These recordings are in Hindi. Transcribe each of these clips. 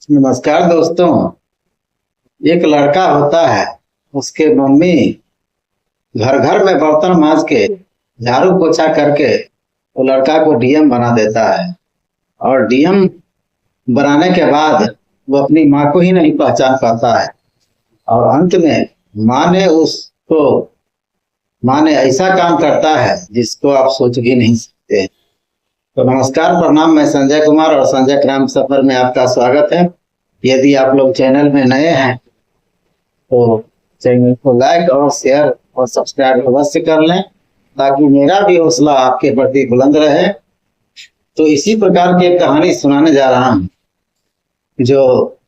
नमस्कार दोस्तों। एक लड़का होता है, उसके मम्मी घर घर में बर्तन मांज के झाड़ू पोछा करके वो लड़का को डीएम बना देता है। और डीएम बनाने के बाद वो अपनी माँ को ही नहीं पहचान पाता है। और अंत में माँ ने ऐसा काम करता है जिसको आप सोच भी नहीं सकते। तो नमस्कार, प्रणाम। मैं संजय कुमार और संजय क्राइम सफर में आपका स्वागत है। यदि आप लोग चैनल में नए हैं तो चैनल को लाइक और शेयर और सब्सक्राइब अवश्य कर लें, ताकि मेरा भी हौसला आपके प्रति बुलंद रहे। तो इसी प्रकार की एक कहानी सुनाने जा रहा हूँ। जो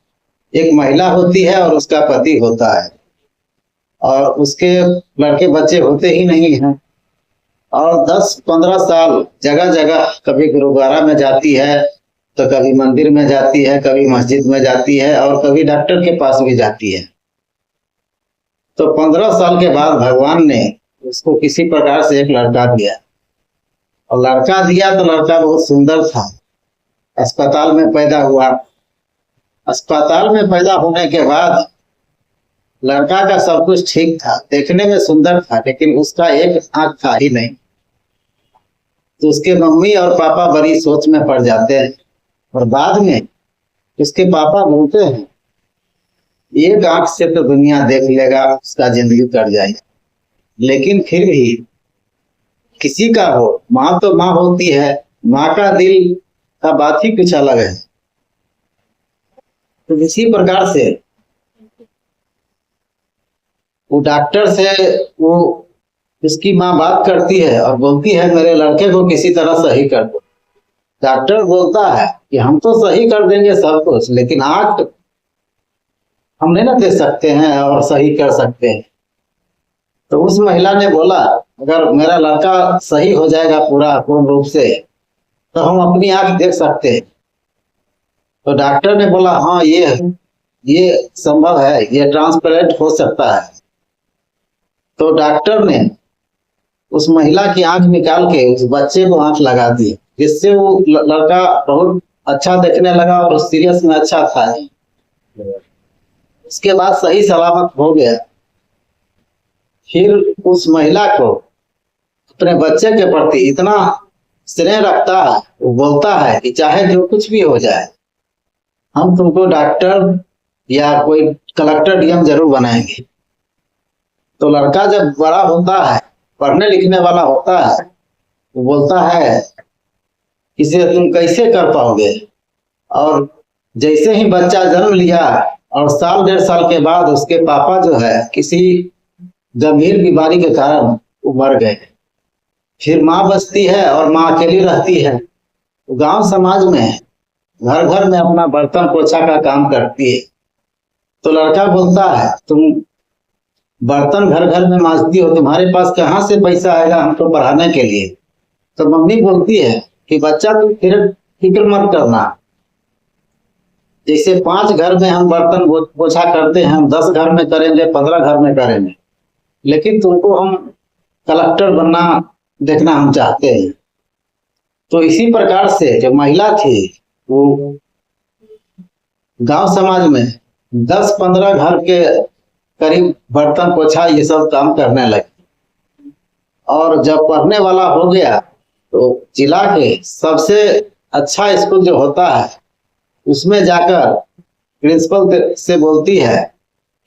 एक महिला होती है और उसका पति होता है, और उसके लड़के बच्चे होते ही नहीं हैं। और 10-15 साल जगह जगह, कभी गुरुद्वारा में जाती है तो कभी मंदिर में जाती है, कभी मस्जिद में जाती है और कभी डॉक्टर के पास भी जाती है। तो 15 साल के बाद भगवान ने उसको किसी प्रकार से एक लड़का दिया। और लड़का दिया तो लड़का बहुत सुंदर था। अस्पताल में पैदा हुआ। अस्पताल में पैदा होने के बाद लड़का का सब कुछ ठीक था, देखने में सुंदर था, लेकिन उसका एक आंख था ही नहीं। तो उसके मम्मी और पापा बड़ी सोच में पड़ जाते हैं। और बाद में उसके पापा बोलते हैं, एक आंख से तो दुनिया देख लेगा, उसका जिंदगी कट जाएगी। लेकिन फिर भी किसी का हो, माँ तो माँ होती है, माँ का दिल का बात ही कुछ अलग है। तो इसी प्रकार से वो डॉक्टर से वो उसकी माँ बात करती है और बोलती है, मेरे लड़के को किसी तरह सही कर दो। डॉक्टर बोलता है कि हम तो सही कर देंगे सब कुछ, लेकिन आंख हम नहीं ना दे सकते हैं और सही कर सकते हैं। तो उस महिला ने बोला, अगर मेरा लड़का सही हो जाएगा पूर्ण रूप से तो हम अपनी आंख देख सकते हैं। तो डॉक्टर ने बोला, हाँ ये संभव है, ये ट्रांसपेरेंट हो सकता है। तो डॉक्टर ने उस महिला की आंख निकाल के उस बच्चे को आंख लगा दी, जिससे वो लड़का बहुत अच्छा देखने लगा और सीरियस में अच्छा था। उसके बाद सही सलामत हो गया। फिर उस महिला को अपने बच्चे के प्रति इतना स्नेह रखता है, वो बोलता है कि चाहे जो कुछ भी हो जाए, हम तुमको डॉक्टर या कोई कलेक्टर डीएम जरूर बनाएंगे। तो लड़का जब बड़ा होता है, पढ़ने लिखने वाला होता है, वो बोलता है, इसे तुम कैसे कर पाओगे। और जैसे ही बच्चा जन्म लिया और साल 1.5 साल के बाद उसके पापा जो है किसी गंभीर बीमारी के कारण वो मर गए। फिर माँ बचती है और माँ अकेली रहती है। गांव समाज में घर घर में अपना बर्तन पोछा का काम करती है। तो लड़का बोलता है, तुम बर्तन घर घर में मांजती हो, तुम्हारे पास कहाँ से पैसा आएगा हमको पढ़ाने के लिए। तो मम्मी बोलती है कि बच्चा तुम फिक्र मत करना। जैसे 5 घर में हम बर्तन पोछा करते हैं, हम 10 घर में करेंगे, 15 घर में करेंगे, लेकिन तुमको हम कलेक्टर बनना देखना हम चाहते हैं। तो इसी प्रकार से जो महिला थी वो गांव समाज में 10-15 घर के करीब बर्तन पोछा ये सब काम करने लगी। और जब पढ़ने वाला हो गया तो जिला के सबसे अच्छा स्कूल जो होता है उसमें जाकर प्रिंसिपल से बोलती है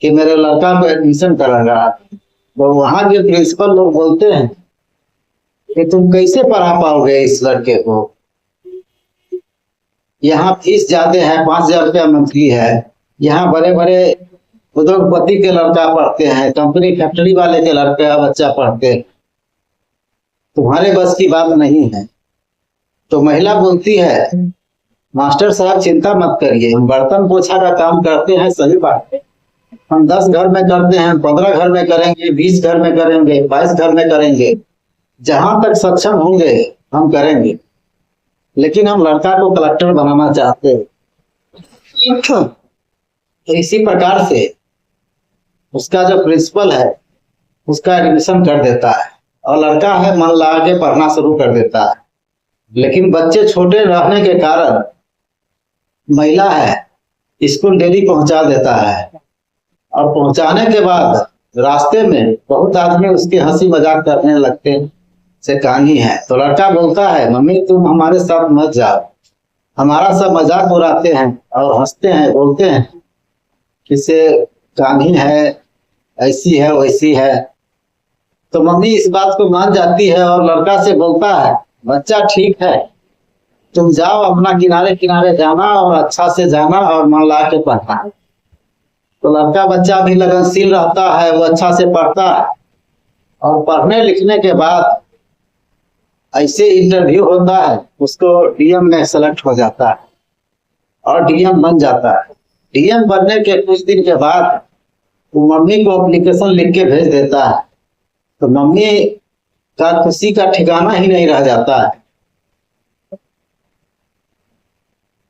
कि मेरे लड़का को एडमिशन कराना। तो वहां के प्रिंसिपल लोग बोलते हैं कि तुम कैसे पढ़ा पाओगे इस लड़के को, यहाँ फीस ज्यादा है, 5,000 रुपया मंथली है। यहाँ बड़े बड़े उद्योगपति के लड़का पढ़ते हैं, कंपनी फैक्ट्री वाले के लड़का बच्चा पढ़ते हैं, तुम्हारे बस की बात नहीं है। तो महिला बोलती है, मास्टर साहब चिंता मत करिए, हम बर्तन पोछा का काम करते हैं, सही बात है, हम 10 घर में करते हैं, 15 घर में करेंगे, 20 घर में करेंगे, 22 घर में करेंगे, जहां तक सक्षम होंगे हम करेंगे, लेकिन हम लड़का को कलेक्टर बनाना चाहते हैं। तो इसी प्रकार से उसका जो प्रिंसिपल है उसका एडमिशन कर देता है और लड़का है मन लगा के पढ़ना शुरू कर देता है। लेकिन बच्चे छोटे रहने के कारण महिला है स्कूल डेली पहुंचा देता है। और पहुंचाने के बाद रास्ते में बहुत आदमी उसकी हंसी मजाक करने लगते हैं, से कांगी है। तो लड़का बोलता है, मम्मी तुम हमारे साथ मत जाओ, हमारा सब मजाक उड़ाते हैं और हंसते हैं, बोलते हैं कि से कांगी है, ऐसी है वैसी है। तो मम्मी इस बात को मान जाती है और लड़का से बोलता है, बच्चा ठीक है, तुम जाओ अपना किनारे किनारे जाना और अच्छा से जाना और मन ला के पढ़ना। तो लड़का बच्चा भी लगनशील रहता है, वो अच्छा से पढ़ता है और पढ़ने लिखने के बाद ऐसे इंटरव्यू होता है, उसको डीएम में सेलेक्ट हो जाता है और डीएम बन जाता है। डीएम बनने के कुछ दिन के बाद वो मम्मी को एप्लीकेशन लिख के भेज देता है। तो मम्मी का खुशी का ठिकाना ही नहीं रह जाता है।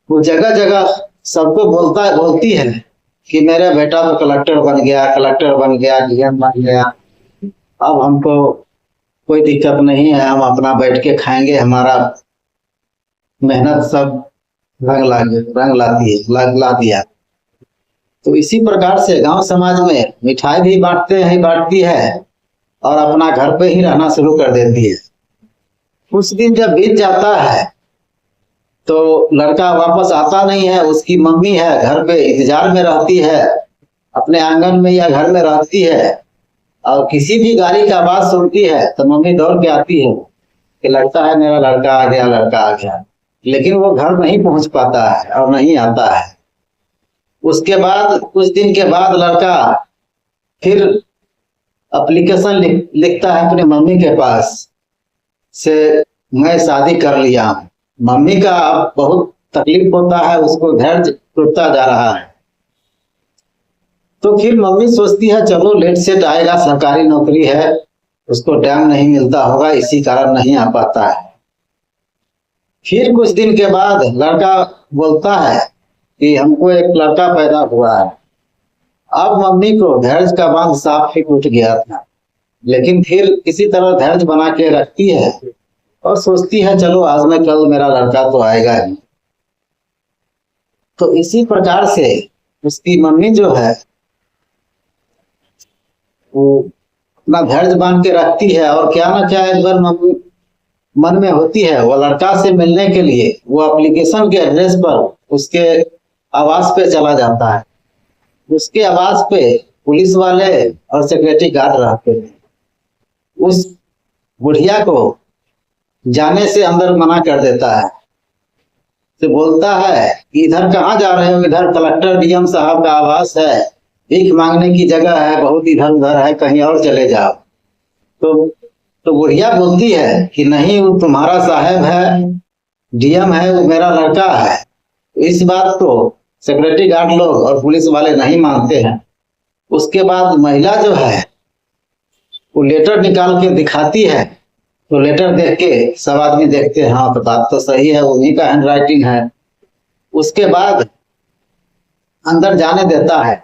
वो जगह जगह सबको बोलती है कि मेरा बेटा तो कलेक्टर बन गया, डीएम बन गया, अब हमको कोई दिक्कत नहीं है, हम अपना बैठ के खाएंगे, हमारा मेहनत सब रंग ला दिया। तो इसी प्रकार से गांव समाज में मिठाई भी बांटती है और अपना घर पे ही रहना शुरू कर देती है। कुछ दिन जब बीत जाता है तो लड़का वापस आता नहीं है। उसकी मम्मी है घर पे इंतजार में रहती है, अपने आंगन में या घर में रहती है और किसी भी गाड़ी का आवाज सुनती है तो मम्मी दौड़ के आती है कि लगता है मेरा लड़का आ गया। लेकिन वो घर नहीं पहुंच पाता है और नहीं आता है। उसके बाद कुछ दिन के बाद लड़का फिर एप्लीकेशन लिखता है अपने मम्मी के पास से, मैं शादी कर लिया हूं। मम्मी का अब बहुत तकलीफ होता है, उसको धैर्य टूटता जा रहा है। तो फिर मम्मी सोचती है चलो लेट सेट आएगा, सरकारी नौकरी है, उसको टाइम नहीं मिलता होगा, इसी कारण नहीं आ पाता है। फिर कुछ दिन के बाद लड़का बोलता है कि हमको एक लड़का पैदा हुआ है। अब मम्मी को धैर्य का बांध साफ ही टूट गया था, लेकिन फिर किसी तरह धैर्य बना के रखती है और सोचती है चलो आज न कल मेरा लड़का तो आएगा ही। तो इसी प्रकार से उसकी मम्मी जो है वो अपना धैर्य बांध के रखती है और क्या ना क्या एक बार मम्मी मन में होती है। वो लड़का से मिलने के लिए वो एप्लीकेशन के एड्रेस पर उसके आवास पे चला जाता है। उसके आवास पे पुलिस वाले और सिक्योरिटी गार्ड रहते थे। उस बुढ़िया को जाने से अंदर मना कर देता है, तो बोलता है कि इधर कहाँ जा रहे हो, इधर कलेक्टर डीएम साहब का आवास है, भीख मांगने की जगह है, बहुत इधर उधर है, कहीं और चले जाओ। तो बुढ़िया बोलती है कि नहीं, वो तुम्हारा साहब है, डीएम है, वो मेरा लड़का है। इस बात को सिक्योरिटी गार्ड लोग और पुलिस वाले नहीं मानते हैं। उसके बाद महिला जो है वो लेटर निकाल के दिखाती है, तो लेटर देख के सब आदमी देखते हैं, हाँ तो बात तो सही है, उन्हीं का हैंड राइटिंग है। उसके बाद अंदर जाने देता है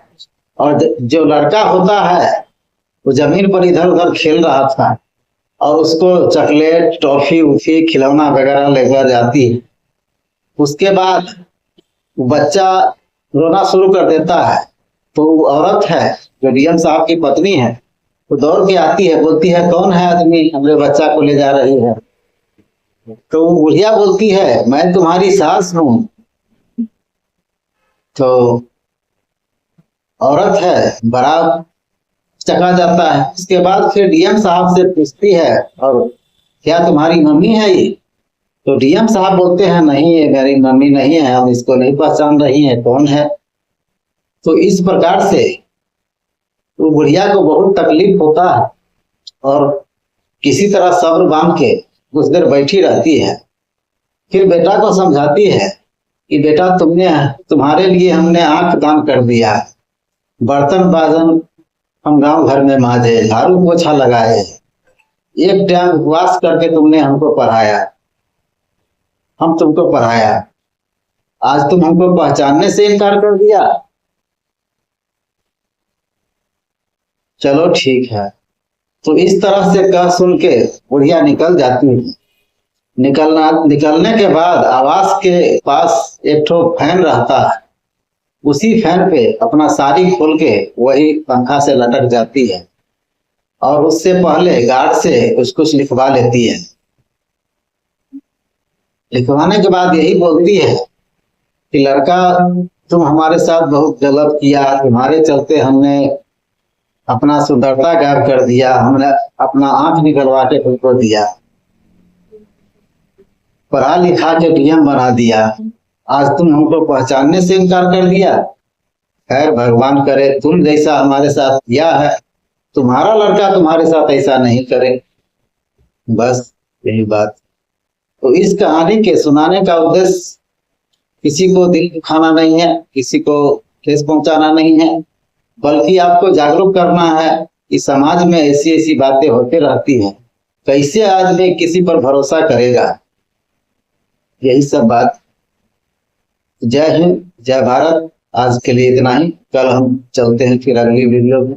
और जो लड़का होता है वो जमीन पर इधर उधर खेल रहा था और उसको चॉकलेट, टॉफी उफी, खिलौना वगैरह लेकर जाती है। उसके बाद बच्चा रोना शुरू कर देता है, तो वो औरत है जो डीएम साहब की पत्नी है, वो दौड़ के आती है, बोलती है कौन है आदमी हमारे बच्चा को ले जा रही है। तो वो बुढ़िया बोलती है मैं तुम्हारी सास हूं। तो औरत है, बड़ा चका जाता है। उसके बाद फिर डीएम साहब से पूछती है और क्या तुम्हारी मम्मी है ये? तो डीएम साहब बोलते हैं नहीं, ये मेरी मम्मी नहीं है, हम इसको नहीं पहचान रही है, कौन है। तो इस प्रकार से तो बुढ़िया को बहुत तकलीफ होता है और किसी तरह सब्र बांध के कुछ देर बैठी रहती है। फिर बेटा को समझाती है कि बेटा तुम्हारे लिए हमने आंख दान कर दिया, बर्तन बाजन हम गांव घर में मांजे, झाड़ू पोछा लगाए, एक टाइम उपवास करके तुमने हमको पढ़ाया, हम तुमको पढ़ाया, आज तुम हमको पहचानने से इनकार कर दिया। चलो ठीक है। तो इस तरह से कह सुन के बुढ़िया निकल जाती है। निकलने के बाद आवास के पास एक ठो फैन रहता है, उसी फैन पे अपना साड़ी खोल के वही पंखा से लटक जाती है और उससे पहले गार्ड से कुछ लिखवा लेती है। लिखवाने के बाद यही बोलती है कि लड़का, तुम हमारे साथ बहुत गलत किया, तुम्हारे चलते हमने अपना सुंदरता गायब कर दिया, हमने अपना आंख निकलवा के तुमको दिया, पढ़ा लिखा के डीएम बना दिया, आज तुम हमको पहचानने से इनकार कर दिया। खैर भगवान करे तुम जैसा हमारे साथ किया है, तुम्हारा लड़का तुम्हारे साथ ऐसा नहीं करे। बस यही बात। तो इस कहानी के सुनाने का उद्देश्य किसी को दिल दुखाना नहीं है, किसी को ठेस पहुंचाना नहीं है, बल्कि आपको जागरूक करना है कि समाज में ऐसी ऐसी बातें होती रहती हैं, कैसे आदमी किसी पर भरोसा करेगा। यही सब बात। जय हिंद, जय भारत। आज के लिए इतना ही, कल हम चलते हैं फिर अगली वीडियो में।